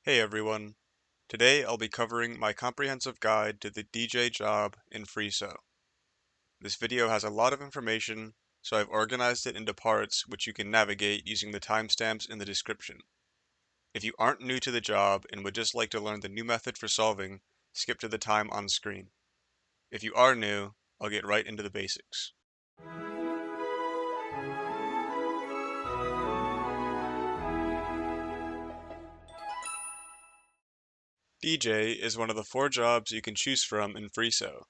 Hey everyone, today I'll be covering my comprehensive guide to the DJ job in FreeSO. This video has a lot of information, so I've organized it into parts which you can navigate using the timestamps in the description. If you aren't new to the job and would just like to learn the new method for solving, skip to the time on screen. If you are new, I'll get right into the basics. DJ is one of the 4 jobs you can choose from in FreeSO.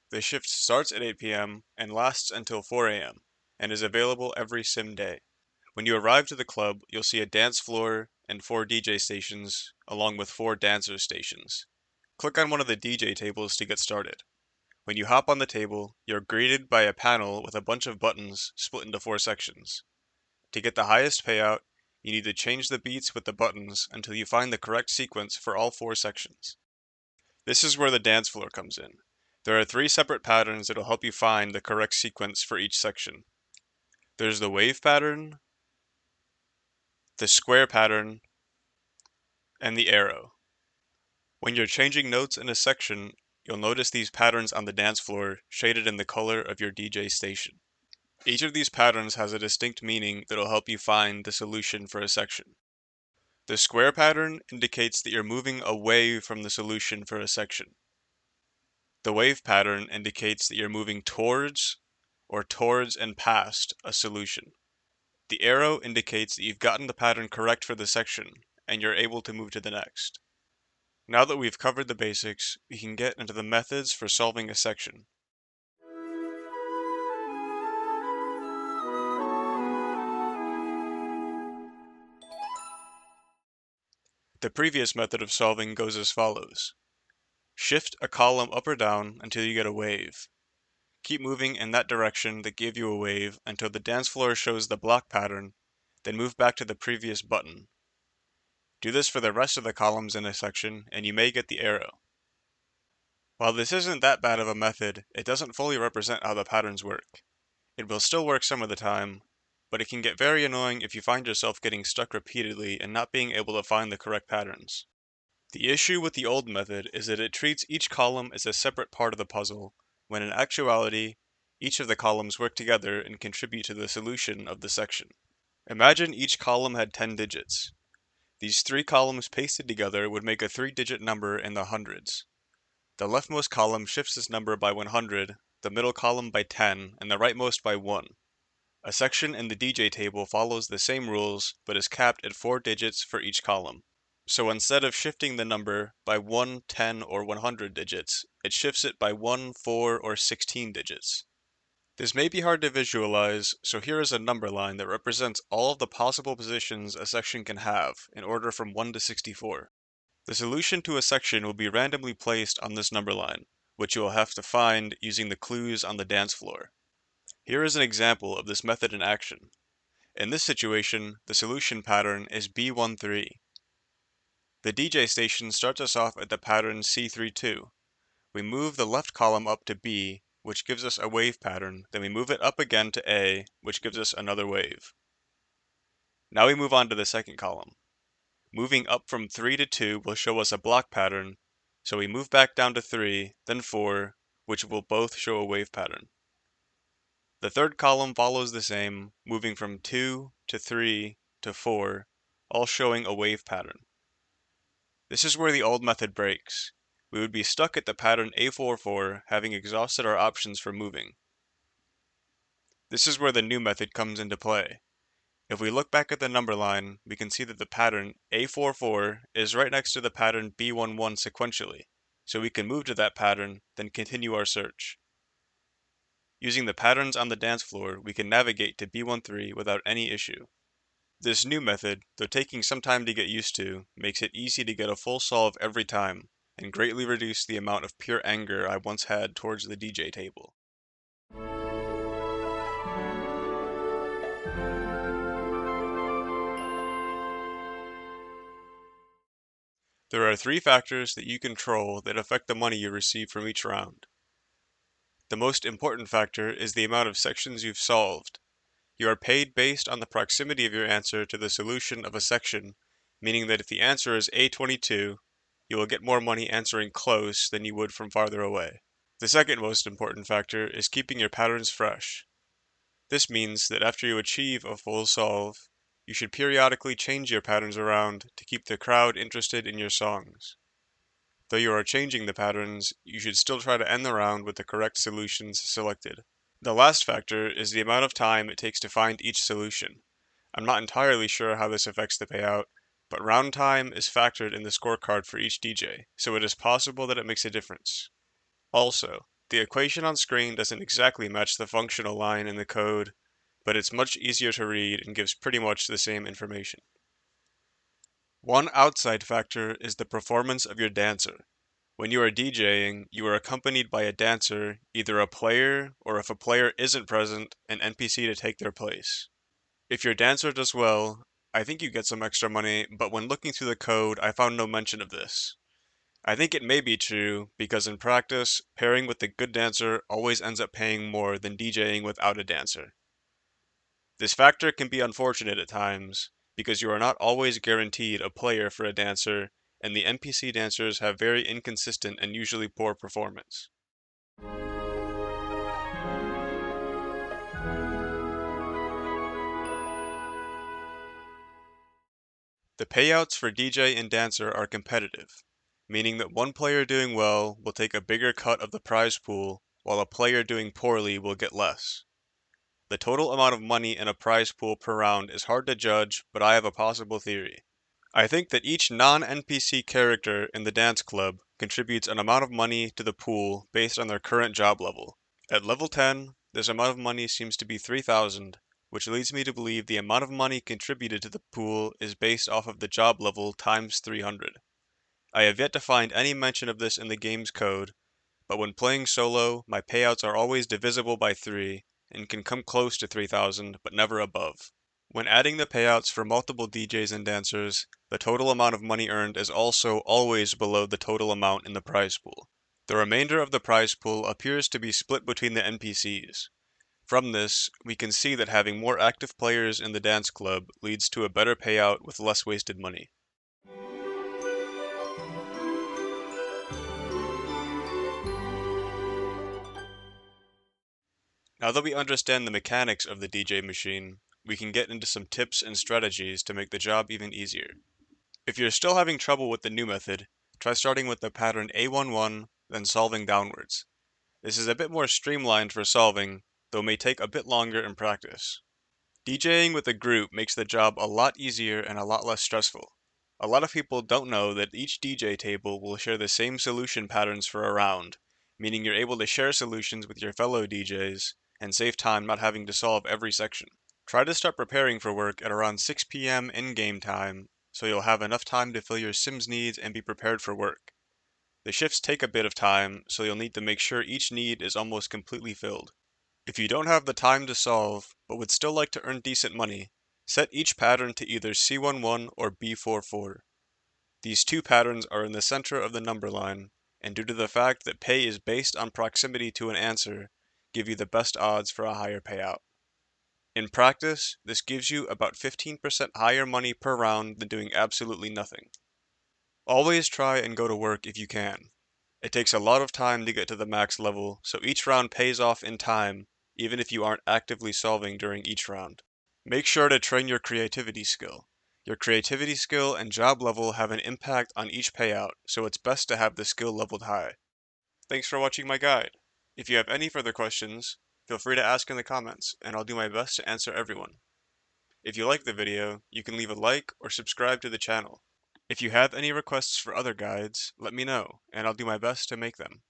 The shift starts at 8 p.m. and lasts until 4 a.m. and is available every sim day. When you arrive to the club, you'll see a dance floor and 4 DJ stations, along with 4 dancer stations. Click on one of the DJ tables to get started. When you hop on the table, you're greeted by a panel with a bunch of buttons split into 4 sections. To get the highest payout, you need to change the beats with the buttons until you find the correct sequence for all 4 sections. This is where the dance floor comes in. There are 3 separate patterns that will help you find the correct sequence for each section. There's the wave pattern, the square pattern, and the arrow. When you're changing notes in a section, you'll notice these patterns on the dance floor shaded in the color of your DJ station. Each of these patterns has a distinct meaning that'll help you find the solution for a section. The square pattern indicates that you're moving away from the solution for a section. The wave pattern indicates that you're moving towards and past a solution. The arrow indicates that you've gotten the pattern correct for the section, and you're able to move to the next. Now that we've covered the basics, we can get into the methods for solving a section. The previous method of solving goes as follows. Shift a column up or down until you get a wave. Keep moving in that direction that gave you a wave until the dance floor shows the block pattern, then move back to the previous button. Do this for the rest of the columns in a section, and you may get the arrow. While this isn't that bad of a method, it doesn't fully represent how the patterns work. It will still work some of the time, but it can get very annoying if you find yourself getting stuck repeatedly and not being able to find the correct patterns. The issue with the old method is that it treats each column as a separate part of the puzzle, when in actuality, each of the columns work together and contribute to the solution of the section. Imagine each column had 10 digits. These 3 columns pasted together would make a 3-digit number in the hundreds. The leftmost column shifts this number by 100, the middle column by 10, and the rightmost by 1. A section in the DJ table follows the same rules, but is capped at 4 digits for each column. So instead of shifting the number by 1, 10, or 100 digits, it shifts it by 1, 4, or 16 digits. This may be hard to visualize, so here is a number line that represents all of the possible positions a section can have, in order from 1 to 64. The solution to a section will be randomly placed on this number line, which you will have to find using the clues on the dance floor. Here is an example of this method in action. In this situation, the solution pattern is B13. The DJ station starts us off at the pattern C32. We move the left column up to B, which gives us a wave pattern, then we move it up again to A, which gives us another wave. Now we move on to the second column. Moving up from 3 to 2 will show us a block pattern, so we move back down to 3, then 4, which will both show a wave pattern. The third column follows the same, moving from 2 to 3 to 4, all showing a wave pattern. This is where the old method breaks. We would be stuck at the pattern A44, having exhausted our options for moving. This is where the new method comes into play. If we look back at the number line, we can see that the pattern A44 is right next to the pattern B11 sequentially, so we can move to that pattern, then continue our search. Using the patterns on the dance floor, we can navigate to B13 without any issue. This new method, though taking some time to get used to, makes it easy to get a full solve every time, and greatly reduce the amount of pure anger I once had towards the DJ table. There are 3 factors that you control that affect the money you receive from each round. The most important factor is the amount of sections you've solved. You are paid based on the proximity of your answer to the solution of a section, meaning that if the answer is A22, you will get more money answering close than you would from farther away. The second most important factor is keeping your patterns fresh. This means that after you achieve a full solve, you should periodically change your patterns around to keep the crowd interested in your songs. Though you are changing the patterns, you should still try to end the round with the correct solutions selected. The last factor is the amount of time it takes to find each solution. I'm not entirely sure how this affects the payout, but round time is factored in the scorecard for each DJ, so it is possible that it makes a difference. Also, the equation on screen doesn't exactly match the functional line in the code, but it's much easier to read and gives pretty much the same information. One outside factor is the performance of your dancer. When you are DJing, you are accompanied by a dancer, either a player, or if a player isn't present, an NPC to take their place. If your dancer does well, I think you get some extra money, but when looking through the code, I found no mention of this. I think it may be true, because in practice, pairing with a good dancer always ends up paying more than DJing without a dancer. This factor can be unfortunate at times, because you are not always guaranteed a player for a dancer, and the NPC dancers have very inconsistent and usually poor performance. The payouts for DJ and dancer are competitive, meaning that one player doing well will take a bigger cut of the prize pool, while a player doing poorly will get less. The total amount of money in a prize pool per round is hard to judge, but I have a possible theory. I think that each non-NPC character in the dance club contributes an amount of money to the pool based on their current job level. At level 10, this amount of money seems to be 3,000, which leads me to believe the amount of money contributed to the pool is based off of the job level times 300. I have yet to find any mention of this in the game's code, but when playing solo, my payouts are always divisible by 3 and can come close to 3,000, but never above. When adding the payouts for multiple DJs and dancers, the total amount of money earned is also always below the total amount in the prize pool. The remainder of the prize pool appears to be split between the NPCs. From this, we can see that having more active players in the dance club leads to a better payout with less wasted money. Now that we understand the mechanics of the DJ machine, we can get into some tips and strategies to make the job even easier. If you're still having trouble with the new method, try starting with the pattern A11, then solving downwards. This is a bit more streamlined for solving, though may take a bit longer in practice. DJing with a group makes the job a lot easier and a lot less stressful. A lot of people don't know that each DJ table will share the same solution patterns for a round, meaning you're able to share solutions with your fellow DJs and save time not having to solve every section. Try to start preparing for work at around 6 p.m. in-game time, so you'll have enough time to fill your Sims needs and be prepared for work. The shifts take a bit of time, so you'll need to make sure each need is almost completely filled. If you don't have the time to solve, but would still like to earn decent money, set each pattern to either C11 or B44. These two patterns are in the center of the number line, and due to the fact that pay is based on proximity to an answer, give you the best odds for a higher payout. In practice, this gives you about 15% higher money per round than doing absolutely nothing. Always try and go to work if you can. It takes a lot of time to get to the max level, so each round pays off in time, even if you aren't actively solving during each round. Make sure to train your creativity skill. Your creativity skill and job level have an impact on each payout, so it's best to have the skill leveled high. Thanks for watching my guide. If you have any further questions, feel free to ask in the comments, and I'll do my best to answer everyone. If you like the video, you can leave a like or subscribe to the channel. If you have any requests for other guides, let me know, and I'll do my best to make them.